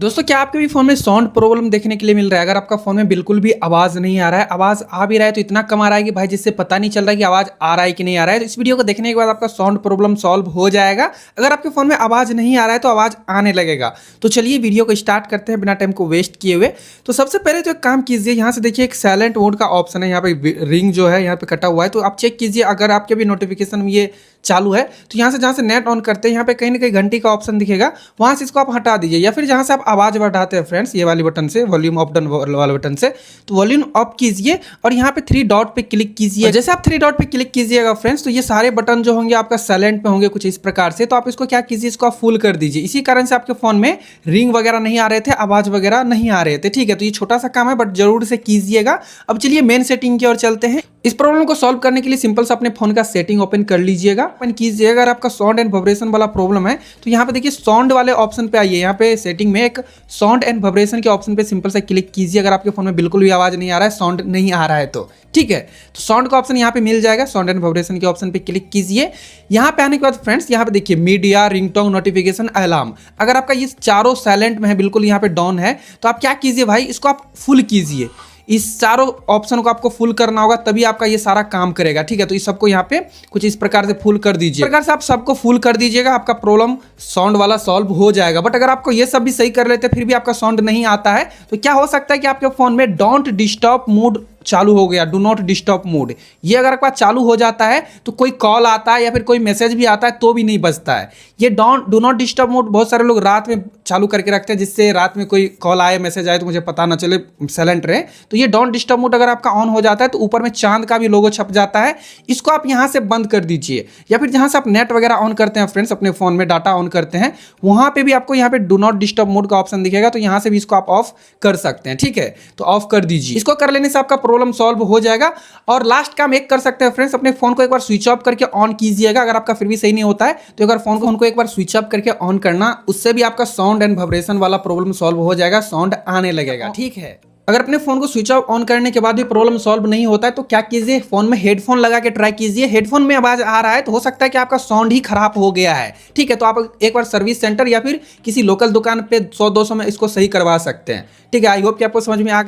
दोस्तों क्या आपके भी फोन में साउंड प्रॉब्लम देखने के लिए मिल रहा है? अगर आपका फोन में बिल्कुल भी आवाज नहीं आ रहा है, आवाज आ भी रहा है तो इतना कम आ रहा है कि भाई जिससे पता नहीं चल रहा है कि आवाज आ रहा है कि नहीं आ रहा है, तो इस वीडियो को देखने के बाद आपका साउंड प्रॉब्लम सॉल्व हो जाएगा। अगर आपके फोन में आवाज नहीं आ रहा है तो आवाज आने लगेगा। तो चलिए वीडियो को स्टार्ट करते हैं बिना टाइम को वेस्ट किए हुए। तो सबसे पहले तो एक काम कीजिए, यहाँ से देखिए एक साइलेंट मोड का ऑप्शन है, यहाँ पे रिंग जो है यहाँ पे कटा हुआ है, तो आप चेक कीजिए अगर आपके भी नोटिफिकेशन ये चालू है तो यहाँ से जहाँ से नेट ऑन करते हैं यहाँ पे कहीं ना कहीं घंटी का ऑप्शन दिखेगा, वहां से इसको आप हटा दीजिए। या फिर जहाँ से आप आवाज बढ़ाते हैं फ्रेंड्स, ये वाली बटन से, वॉल्यूम अप डाउन वाले बटन से, तो वॉल्यूम अप कीजिए और यहाँ पे 3 डॉट पे क्लिक कीजिए। जैसे आप 3 डॉट पे क्लिक कीजिएगा फ्रेंड्स तो ये सारे बटन जो होंगे आपका साइलेंट पे होंगे कुछ इस प्रकार से। तो आप इसको क्या कीजिए, इसको आप फुल कर दीजिए। इसी कारण से आपके फोन में रिंग वगैरह नहीं आ रहे थे, आवाज वगैरह नहीं आ रहे थे। ठीक है, तो ये छोटा सा काम है बट जरूर से कीजिएगा। अब चलिए मेन सेटिंग की ओर चलते हैं। इस प्रॉब्लम को सॉल्व करने के लिए सिंपल सा अपने फोन का सेटिंग ओपन कर लीजिएगा, ओपन कीजिएगा। अगर आपका साउंड एंड वाइब्रेशन वाला प्रॉब्लम है तो यहाँ पे देखिए साउंड वाले ऑप्शन पे आइए, यहाँ पे सेटिंग में एक साउंड एंड वाइब्रेशन के ऑप्शन पे सिंपल सा क्लिक कीजिए। अगर आपके फोन में बिल्कुल भी आवाज नहीं आ रहा है, साउंड नहीं आ रहा है तो ठीक है, तो साउंड का ऑप्शन यहाँ पे मिल जाएगा। साउंड एंड वाइब्रेशन के ऑप्शन पे क्लिक कीजिए। यहाँ पे आने के बाद फ्रेंड्स यहाँ पे देखिए मीडिया, रिंगटोन, नोटिफिकेशन, अलार्म। अगर आपका ये चारों साइलेंट में है, बिल्कुल यहाँ पे डाउन है, तो आप क्या कीजिए भाई, इसको आप फुल कीजिए। इस चारों ऑप्शन को आपको फुल करना होगा तभी आपका ये सारा काम करेगा। ठीक है, तो इस सबको यहाँ पे कुछ इस प्रकार से फुल कर दीजिए। इस प्रकार से आप सबको फुल कर दीजिएगा, आपका प्रॉब्लम साउंड वाला सॉल्व हो जाएगा। बट अगर आपको ये सब भी सही कर लेते फिर भी आपका साउंड नहीं आता है तो क्या हो सकता है कि आपके फोन में डोंट डिस्टर्ब मोड चालू हो गया, डू नॉट डिस्टर्ब मोड। ये अगर आपका चालू हो जाता है तो कोई कॉल आता है या फिर कोई मैसेज भी आता है तो भी नहीं बजता है। ये डू नॉट डिस्टर्ब मोड बहुत सारे लोग रात में चालू करके रखते हैं, जिससे रात में कोई कॉल आए, मैसेज आए तो मुझे पता ना चले, साइलेंट रहे। तो ये डोंट डिस्टर्ब मोड अगर आपका ऑन हो जाता है तो ऊपर में चांद का भी लोगो छप जाता है, इसको आप यहाँ से बंद कर दीजिए। या फिर जहाँ से आप नेट वगैरह ऑन करते हैं फ्रेंड्स, अपने फोन में डाटा ऑन करते हैं, वहाँ पे भी आपको यहाँ पे डू नॉट डिस्टर्ब मोड का ऑप्शन दिखेगा, तो यहाँ से भी इसको आप ऑफ कर सकते हैं। ठीक है, तो ऑफ कर दीजिए। इसको कर लेने से आपका प्रॉब्लम सॉल्व हो जाएगा। और लास्ट काम एक कर सकते हैं फ्रेंड्स, अपने फोन को एक बार स्विच ऑफ करके ऑन कीजिएगा। अगर आपका फिर भी सही नहीं होता है तो अगर फोन को एक बार स्विच ऑफ करके ऑन करना, उससे भी आपका साउंड एंड वाइब्रेशन वाला प्रॉब्लम सॉल्व हो जाएगा, साउंड आने लगेगा। ठीक है, अगर अपने फोन को स्विच ऑफ ऑन करने के बाद भी प्रॉब्लम सॉल्व नहीं होता है तो क्या कीजिए, फोन में हेडफोन लगा के ट्राई कीजिए। हेडफोन में आवाज आ रहा है तो हो सकता है कि आपका साउंड ही खराब हो गया है। ठीक है, तो आप एक बार सर्विस सेंटर या फिर किसी लोकल दुकान पे 100-200 में इसको सही करवा सकते हैं। ठीक है, आई होप कि आपको समझ में आ गया।